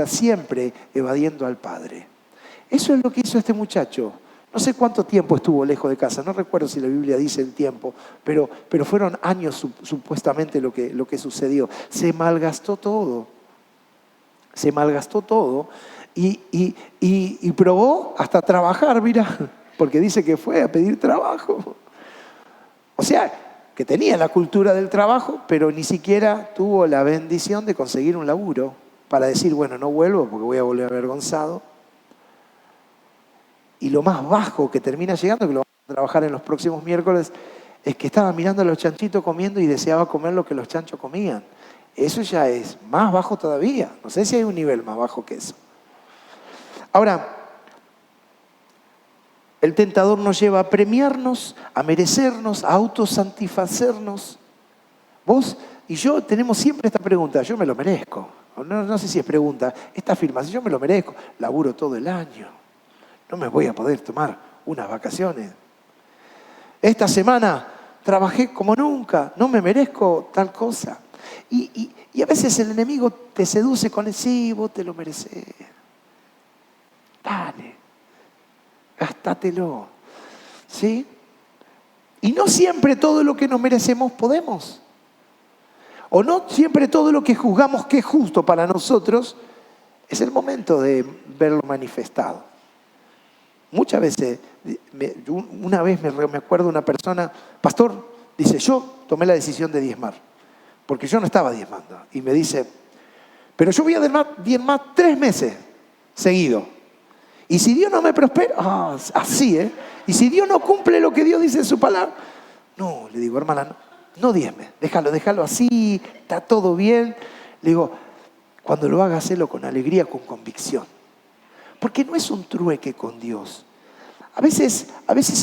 siempre evadiendo al Padre. Eso es lo que hizo este muchacho. No sé cuánto tiempo estuvo lejos de casa, no recuerdo si la Biblia dice el tiempo, pero fueron años supuestamente lo que sucedió. Se malgastó todo y probó hasta trabajar, mira, porque dice que fue a pedir trabajo. O sea, que tenía la cultura del trabajo, pero ni siquiera tuvo la bendición de conseguir un laburo para decir, bueno, no vuelvo porque voy a volver avergonzado. Y lo más bajo que termina llegando, que lo vamos a trabajar en los próximos miércoles, es que estaba mirando a los chanchitos comiendo y deseaba comer lo que los chanchos comían. Eso ya es más bajo todavía. No sé si hay un nivel más bajo que eso. Ahora, el tentador nos lleva a premiarnos, a merecernos, a autosantifacernos. Vos y yo tenemos siempre esta pregunta, yo me lo merezco. No sé si es pregunta, esta afirmación, yo me lo merezco. Laburo todo el año, no me voy a poder tomar unas vacaciones. Esta semana trabajé como nunca, no me merezco tal cosa. Y a veces el enemigo te seduce con el sí, vos te lo mereces. Dale. Gastátelo, ¿sí? Y no siempre todo lo que nos merecemos podemos. O no siempre todo lo que juzgamos que es justo para nosotros es el momento de verlo manifestado. Muchas veces, una vez me acuerdo de una persona, pastor, dice, yo tomé la decisión de diezmar, porque yo no estaba diezmando. Y me dice, pero yo voy a diezmar 3 meses seguidos. Y si Dios no me prospera, así, ¿eh? Y si Dios no cumple lo que Dios dice en su palabra, no, le digo, hermana, no diezme, déjalo así, está todo bien. Le digo, cuando lo hagas, hacelo con alegría, con convicción. Porque no es un trueque con Dios. A veces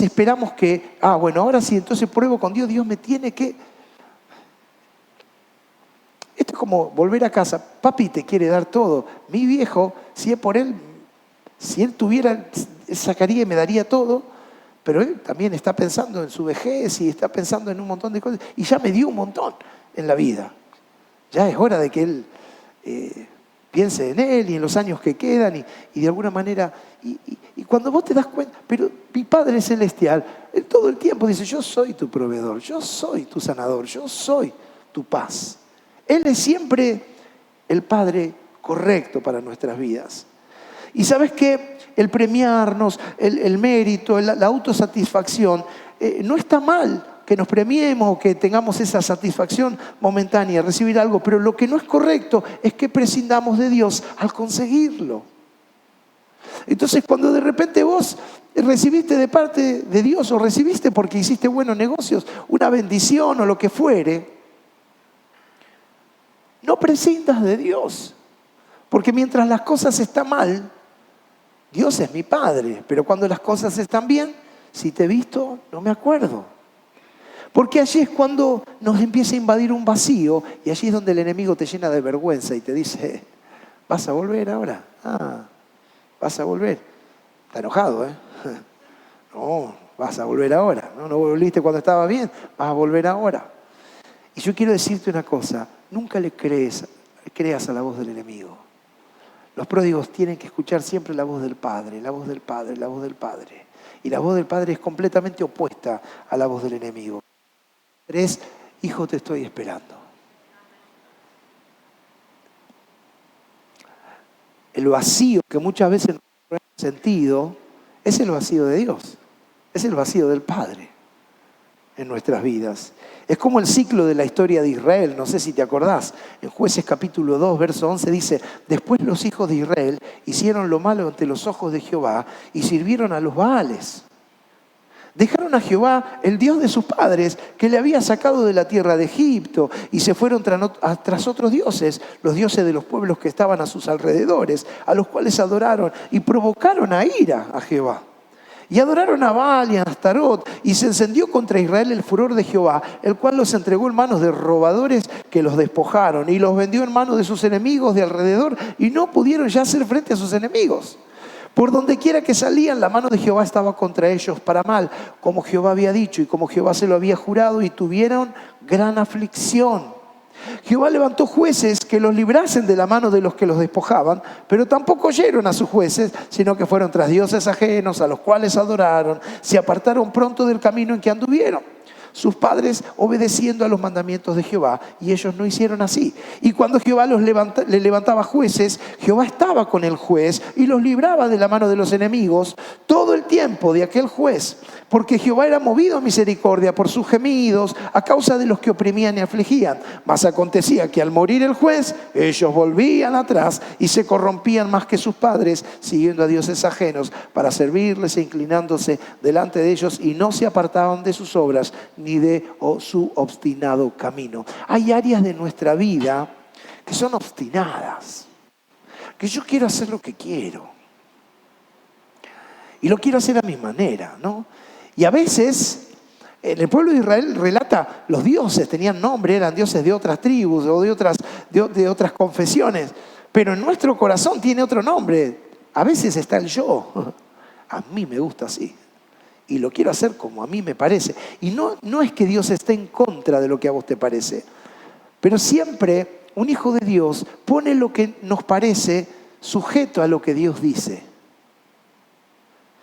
esperamos que, bueno, ahora sí, entonces pruebo con Dios, Dios me tiene que... Esto es como volver a casa, papi te quiere dar todo. Mi viejo, si es por él... Si él tuviera, él sacaría y me daría todo, pero él también está pensando en su vejez y está pensando en un montón de cosas. Y ya me dio un montón en la vida. Ya es hora de que él piense en él y en los años que quedan y de alguna manera... Y cuando vos te das cuenta, pero mi Padre Celestial, él todo el tiempo dice, yo soy tu proveedor, yo soy tu sanador, yo soy tu paz. Él es siempre el Padre correcto para nuestras vidas. Y sabes que el premiarnos, el mérito, la autosatisfacción, no está mal que nos premiemos o que tengamos esa satisfacción momentánea, recibir algo, pero lo que no es correcto es que prescindamos de Dios al conseguirlo. Entonces, cuando de repente vos recibiste de parte de Dios o recibiste porque hiciste buenos negocios, una bendición o lo que fuere, no prescindas de Dios. Porque mientras las cosas están mal, Dios es mi Padre. Pero cuando las cosas están bien, si te he visto, no me acuerdo. Porque allí es cuando nos empieza a invadir un vacío y allí es donde el enemigo te llena de vergüenza y te dice, ¿vas a volver ahora? Vas a volver. Está enojado, ¿eh? No, vas a volver ahora. No volviste cuando estaba bien, vas a volver ahora. Y yo quiero decirte una cosa, nunca le creas a la voz del enemigo. Los pródigos tienen que escuchar siempre la voz del Padre, la voz del Padre, la voz del Padre. Y la voz del Padre es completamente opuesta a la voz del enemigo. Es, hijo, te estoy esperando. El vacío que muchas veces no hemos sentido es el vacío de Dios, es el vacío del Padre en nuestras vidas. Es como el ciclo de la historia de Israel, no sé si te acordás. En Jueces capítulo 2, verso 11 dice, después los hijos de Israel hicieron lo malo ante los ojos de Jehová y sirvieron a los Baales. Dejaron a Jehová, el Dios de sus padres, que le había sacado de la tierra de Egipto, y se fueron tras otros dioses, los dioses de los pueblos que estaban a sus alrededores, a los cuales adoraron y provocaron a ira a Jehová. Y adoraron a Baal y a Astarot, y se encendió contra Israel el furor de Jehová, el cual los entregó en manos de robadores que los despojaron, y los vendió en manos de sus enemigos de alrededor, y no pudieron ya hacer frente a sus enemigos. Por donde quiera que salían, la mano de Jehová estaba contra ellos para mal, como Jehová había dicho y como Jehová se lo había jurado, y tuvieron gran aflicción. Jehová levantó jueces que los librasen de la mano de los que los despojaban, pero tampoco oyeron a sus jueces, sino que fueron tras dioses ajenos, a los cuales adoraron, se apartaron pronto del camino en que anduvieron. Sus padres obedeciendo a los mandamientos de Jehová, y ellos no hicieron así. Y cuando Jehová le levantaba jueces, Jehová estaba con el juez y los libraba de la mano de los enemigos todo el tiempo de aquel juez, porque Jehová era movido a misericordia por sus gemidos a causa de los que oprimían y afligían. Mas acontecía que al morir el juez, ellos volvían atrás y se corrompían más que sus padres, siguiendo a dioses ajenos para servirles e inclinándose delante de ellos, y no se apartaban de sus obras ni de su obstinado camino. Hay áreas de nuestra vida que son obstinadas, que yo quiero hacer lo que quiero y lo quiero hacer a mi manera, ¿no? Y a veces en el pueblo de Israel relata, los dioses tenían nombre, eran dioses de otras tribus o de otras confesiones, pero en nuestro corazón tiene otro nombre. A veces está el yo. A mí me gusta así. Y lo quiero hacer como a mí me parece. Y no es que Dios esté en contra de lo que a vos te parece. Pero siempre un hijo de Dios pone lo que nos parece sujeto a lo que Dios dice.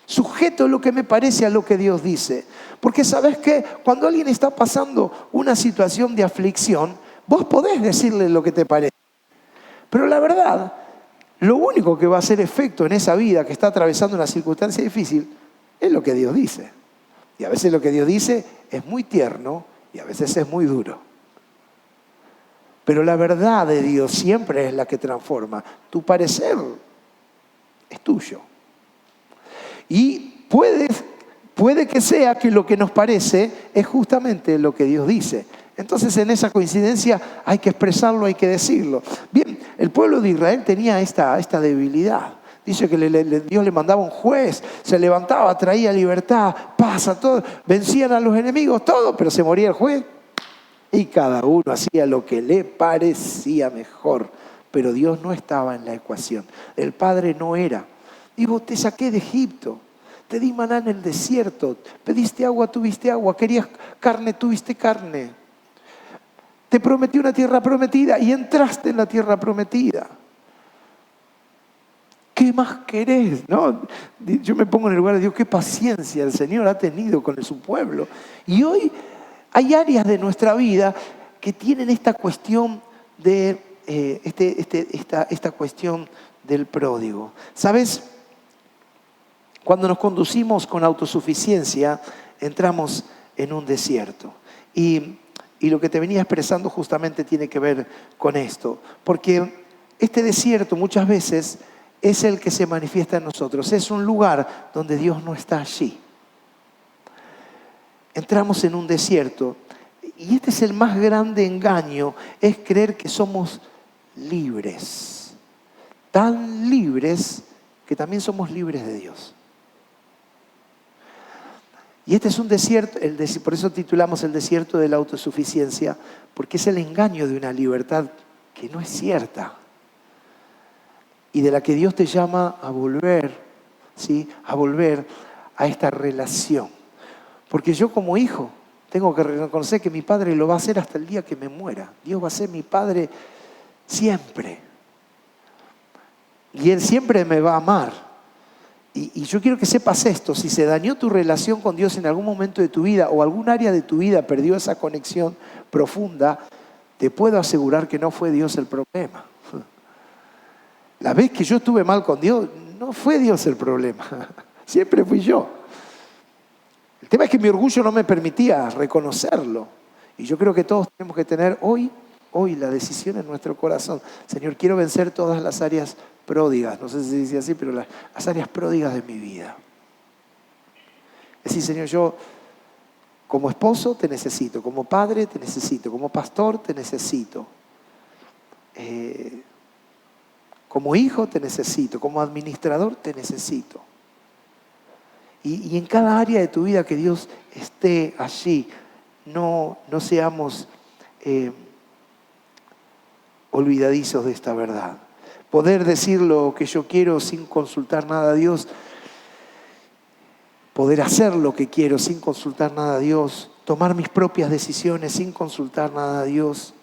Sujeto a lo que me parece a lo que Dios dice. Porque ¿sabes qué? Cuando alguien está pasando una situación de aflicción, vos podés decirle lo que te parece. Pero la verdad, lo único que va a hacer efecto en esa vida que está atravesando una circunstancia difícil es lo que Dios dice. Y a veces lo que Dios dice es muy tierno y a veces es muy duro. Pero la verdad de Dios siempre es la que transforma. Tu parecer es tuyo. Y puede que sea que lo que nos parece es justamente lo que Dios dice. Entonces en esa coincidencia hay que expresarlo, hay que decirlo. Bien, el pueblo de Israel tenía esta debilidad. Dice que Dios le mandaba un juez, se levantaba, traía libertad, paz a todo, vencían a los enemigos, todo, pero se moría el juez y cada uno hacía lo que le parecía mejor. Pero Dios no estaba en la ecuación, el Padre no era. Digo, te saqué de Egipto, te di maná en el desierto, pediste agua, tuviste agua, querías carne, tuviste carne. Te prometí una tierra prometida y entraste en la tierra prometida. ¿Qué más querés? ¿No? Yo me pongo en el lugar de Dios, qué paciencia el Señor ha tenido con su pueblo. Y hoy hay áreas de nuestra vida que tienen esta cuestión de esta cuestión del pródigo. ¿Sabes? Cuando nos conducimos con autosuficiencia, entramos en un desierto. Y lo que te venía expresando justamente tiene que ver con esto. Porque este desierto muchas veces es el que se manifiesta en nosotros. Es un lugar donde Dios no está allí. Entramos en un desierto. Y este es el más grande engaño, es creer que somos libres. Tan libres que también somos libres de Dios. Y este es un desierto, por eso titulamos el desierto de la autosuficiencia, porque es el engaño de una libertad que no es cierta y de la que Dios te llama a volver, ¿sí? A volver a esta relación. Porque yo como hijo tengo que reconocer que mi padre lo va a hacer hasta el día que me muera. Dios va a ser mi padre siempre. Y Él siempre me va a amar. Y yo quiero que sepas esto, si se dañó tu relación con Dios en algún momento de tu vida o algún área de tu vida perdió esa conexión profunda, te puedo asegurar que no fue Dios el problema. La vez que yo estuve mal con Dios, no fue Dios el problema, siempre fui yo. El tema es que mi orgullo no me permitía reconocerlo. Y yo creo que todos tenemos que tener hoy la decisión en nuestro corazón. Señor, quiero vencer todas las áreas pródigas, no sé si se dice así, pero las áreas pródigas de mi vida. Es decir, Señor, yo como esposo te necesito, como padre te necesito, como pastor te necesito, como hijo te necesito, como administrador te necesito. Y en cada área de tu vida que Dios esté allí, no seamos olvidadizos de esta verdad. Poder decir lo que yo quiero sin consultar nada a Dios, poder hacer lo que quiero sin consultar nada a Dios, tomar mis propias decisiones sin consultar nada a Dios.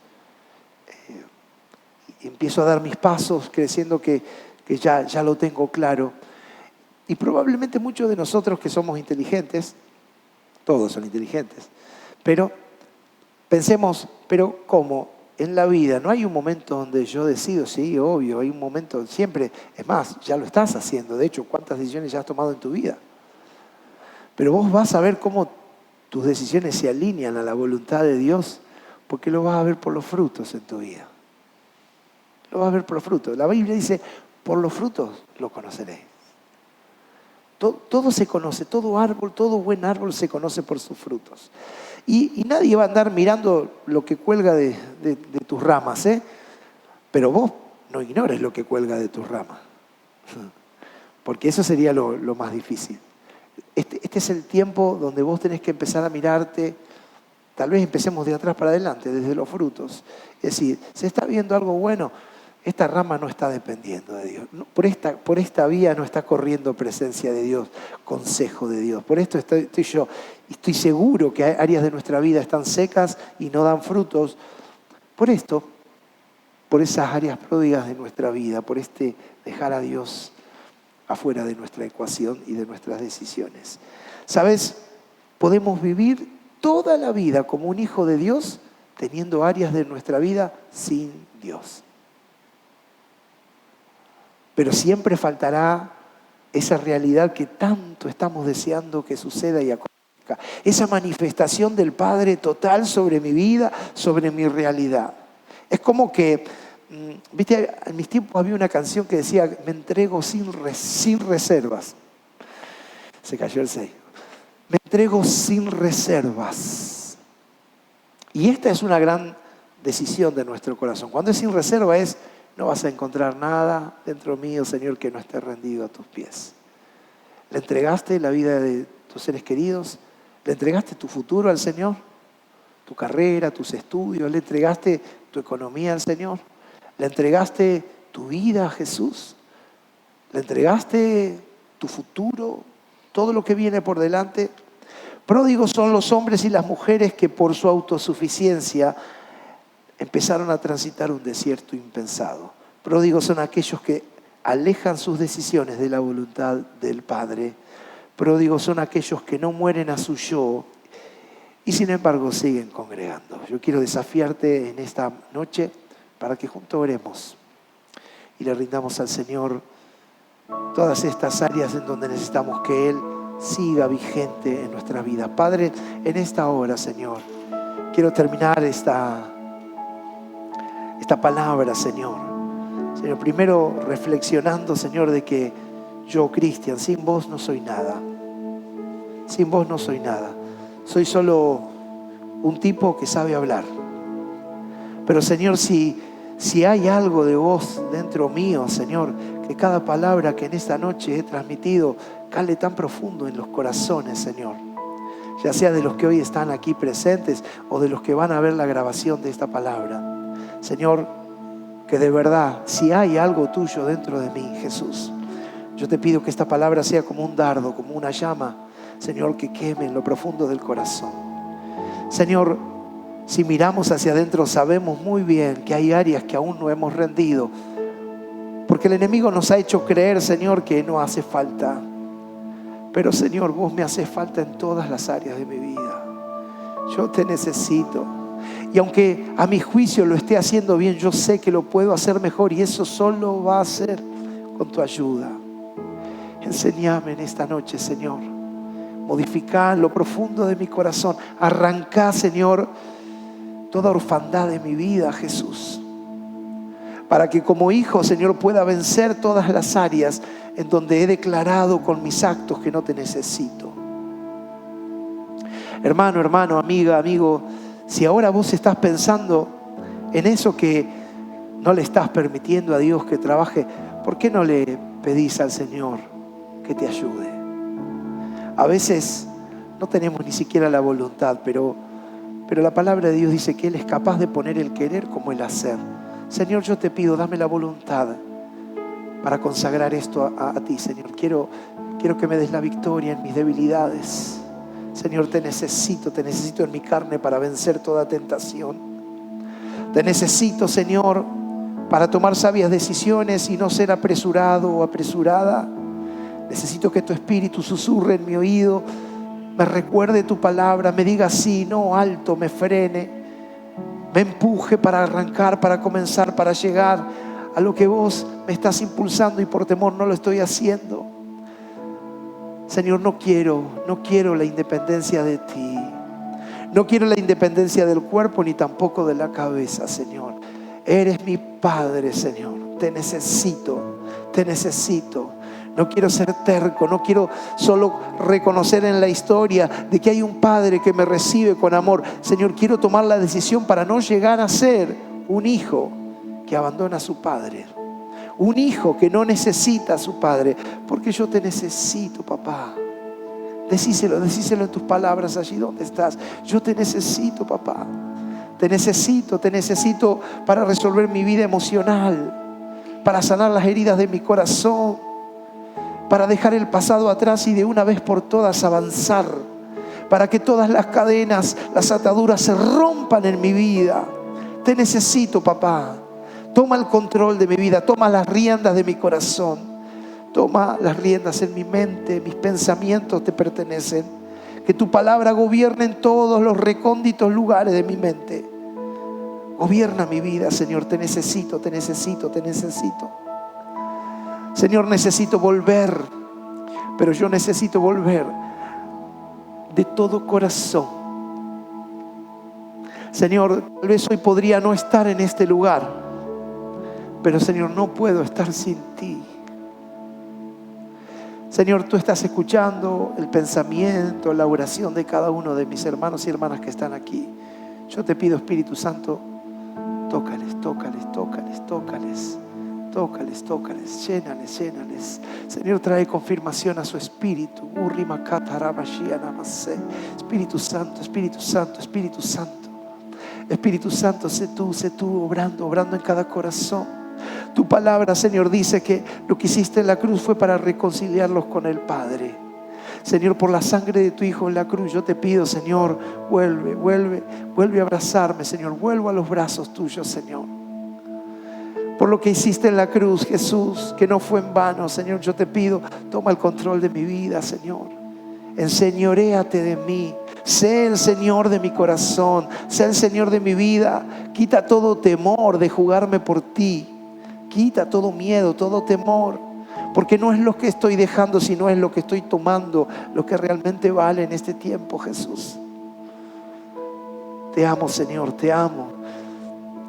Empiezo a dar mis pasos creyendo que ya lo tengo claro. Y probablemente muchos de nosotros que somos inteligentes, todos son inteligentes, pero pensemos, pero ¿cómo? En la vida no hay un momento donde yo decido, sí, obvio, hay un momento siempre, es más, ya lo estás haciendo, de hecho, ¿cuántas decisiones ya has tomado en tu vida? Pero vos vas a ver cómo tus decisiones se alinean a la voluntad de Dios, porque lo vas a ver por los frutos en tu vida. Lo vas a ver por los frutos. La Biblia dice, por los frutos lo conoceréis. Todo se conoce, todo árbol, todo buen árbol se conoce por sus frutos. Y nadie va a andar mirando lo que cuelga de tus ramas, ¿eh? Pero vos no ignores lo que cuelga de tus ramas, porque eso sería lo más difícil. Este es el tiempo donde vos tenés que empezar a mirarte, tal vez empecemos de atrás para adelante, desde los frutos. Es decir, ¿se está viendo algo bueno? Esta rama no está dependiendo de Dios. Por esta vía no está corriendo presencia de Dios, consejo de Dios. Por esto estoy yo. Estoy seguro que hay áreas de nuestra vida están secas y no dan frutos. Por esto, por esas áreas pródigas de nuestra vida, por dejar a Dios afuera de nuestra ecuación y de nuestras decisiones. ¿Sabes? Podemos vivir toda la vida como un hijo de Dios teniendo áreas de nuestra vida sin Dios. Pero siempre faltará esa realidad que tanto estamos deseando que suceda y acontezca. Esa manifestación del Padre total sobre mi vida, sobre mi realidad. Es como que, viste, en mis tiempos había una canción que decía, me entrego sin reservas. Se cayó el 6. Me entrego sin reservas. Y esta es una gran decisión de nuestro corazón. Cuando es sin reserva es, no vas a encontrar nada dentro mío, Señor, que no esté rendido a tus pies. ¿Le entregaste la vida de tus seres queridos? ¿Le entregaste tu futuro al Señor? ¿Tu carrera, tus estudios? ¿Le entregaste tu economía al Señor? ¿Le entregaste tu vida a Jesús? ¿Le entregaste tu futuro? Todo lo que viene por delante. Pródigos son los hombres y las mujeres que por su autosuficiencia empezaron a transitar un desierto impensado. Pródigos son aquellos que alejan sus decisiones de la voluntad del Padre. Pródigos son aquellos que no mueren a su yo y sin embargo siguen congregando. Yo quiero desafiarte en esta noche para que juntos oremos y le rindamos al Señor todas estas áreas en donde necesitamos que Él siga vigente en nuestra vida. Padre, en esta hora, Señor, quiero terminar esta palabra, Señor. Señor, primero reflexionando, Señor, de que yo, Cristian, sin vos no soy nada. Sin vos no soy nada. Soy solo un tipo que sabe hablar. Pero, Señor, si hay algo de vos dentro mío, Señor, que cada palabra que en esta noche he transmitido cale tan profundo en los corazones, Señor. Ya sea de los que hoy están aquí presentes o de los que van a ver la grabación de esta palabra. Señor, que de verdad, si hay algo tuyo dentro de mí, Jesús, yo te pido que esta palabra sea como un dardo, como una llama, Señor, que queme en lo profundo del corazón. Señor, si miramos hacia adentro, sabemos muy bien que hay áreas que aún no hemos rendido, porque el enemigo nos ha hecho creer, Señor, que no hace falta. Pero, Señor, vos me haces falta en todas las áreas de mi vida. Yo te necesito. Y aunque a mi juicio lo esté haciendo bien, yo sé que lo puedo hacer mejor, y eso solo va a ser con tu ayuda. Enséñame en esta noche, Señor. Modificá en lo profundo de mi corazón. Arrancá, Señor, toda orfandad de mi vida, Jesús. Para que como hijo, Señor, pueda vencer todas las áreas en donde he declarado con mis actos que no te necesito. Hermano, amiga, amigo, si ahora vos estás pensando en eso que no le estás permitiendo a Dios que trabaje, ¿por qué no le pedís al Señor que te ayude? A veces no tenemos ni siquiera la voluntad, pero la palabra de Dios dice que Él es capaz de poner el querer como el hacer. Señor, yo te pido, dame la voluntad para consagrar esto a ti, Señor. Quiero que me des la victoria en mis debilidades. Señor, te necesito en mi carne para vencer toda tentación. Te necesito, Señor, para tomar sabias decisiones y no ser apresurado o apresurada. Necesito que tu Espíritu susurre en mi oído, me recuerde tu palabra, me diga sí, no, alto, me frene, me empuje para arrancar, para comenzar, para llegar a lo que vos me estás impulsando y por temor no lo estoy haciendo. Señor, no quiero la independencia de ti. No quiero la independencia del cuerpo ni tampoco de la cabeza, Señor. Eres mi Padre, Señor. Te necesito. No quiero ser terco, no quiero solo reconocer en la historia de que hay un Padre que me recibe con amor. Señor, quiero tomar la decisión para no llegar a ser un hijo que abandona a su padre. Un hijo que no necesita a su padre, porque yo te necesito, papá. Decíselo en tus palabras allí donde estás. Yo te necesito, papá. Te necesito para resolver mi vida emocional, para sanar las heridas de mi corazón, para dejar el pasado atrás y de una vez por todas avanzar, para que todas las cadenas, las ataduras se rompan en mi vida. Te necesito, papá. Toma el control de mi vida, toma las riendas de mi corazón, toma las riendas en mi mente. Mis pensamientos te pertenecen. Que tu palabra gobierne en todos los recónditos lugares de mi mente. Gobierna mi vida, Señor. Te necesito. Señor, necesito volver, pero yo necesito volver de todo corazón. Señor, tal vez hoy podría no estar en este lugar, pero Señor, no puedo estar sin ti. Señor, tú estás escuchando el pensamiento, la oración de cada uno de mis hermanos y hermanas que están aquí. Yo te pido, Espíritu Santo, tócales. Llénales. Señor, trae confirmación a su espíritu. Espíritu Santo, sé tú obrando en cada corazón. Tu palabra, Señor, dice que lo que hiciste en la cruz fue para reconciliarlos con el Padre. Señor, por la sangre de tu Hijo en la cruz, yo te pido, Señor, vuelve a abrazarme, Señor. Vuelvo a los brazos tuyos, Señor. Por lo que hiciste en la cruz, Jesús, que no fue en vano, Señor, yo te pido, toma el control de mi vida, Señor. Enseñoréate de mí. Sé el Señor de mi corazón. Sé el Señor de mi vida. Quita todo temor de jugarme por ti. Quita todo miedo, todo temor. Porque no es lo que estoy dejando, sino es lo que estoy tomando, lo que realmente vale en este tiempo, Jesús. Te amo, Señor, te amo.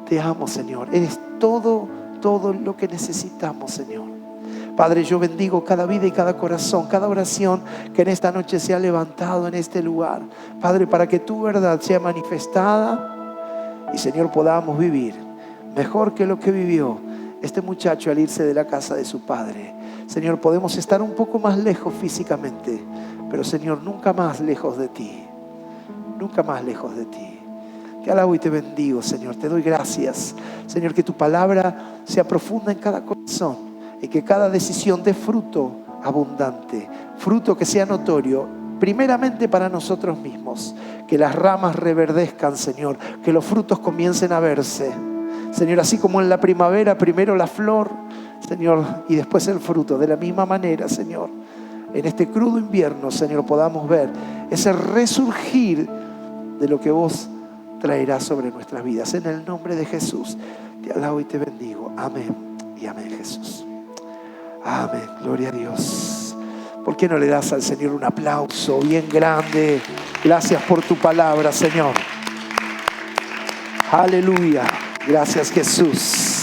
Te amo, Señor. Eres todo lo que necesitamos, Señor. Padre, yo bendigo cada vida y cada corazón, cada oración que en esta noche se ha levantado en este lugar. Padre, para que tu verdad sea manifestada y, Señor, podamos vivir mejor que lo que vivió este muchacho al irse de la casa de su padre. Señor, podemos estar un poco más lejos físicamente, pero, Señor, nunca más lejos de ti. Nunca más lejos de ti. Te alabo y te bendigo, Señor. Te doy gracias, Señor, que tu palabra sea profunda en cada corazón y que cada decisión dé fruto abundante, fruto que sea notorio, primeramente para nosotros mismos. Que las ramas reverdezcan, Señor, que los frutos comiencen a verse, Señor, así como en la primavera, primero la flor, Señor, y después el fruto. De la misma manera, Señor, en este crudo invierno, Señor, podamos ver ese resurgir de lo que vos traerás sobre nuestras vidas. En el nombre de Jesús, te alabo y te bendigo. Amén y amén, Jesús. Amén, gloria a Dios. ¿Por qué no le das al Señor un aplauso bien grande? Gracias por tu palabra, Señor. Aleluya. Gracias, Jesús.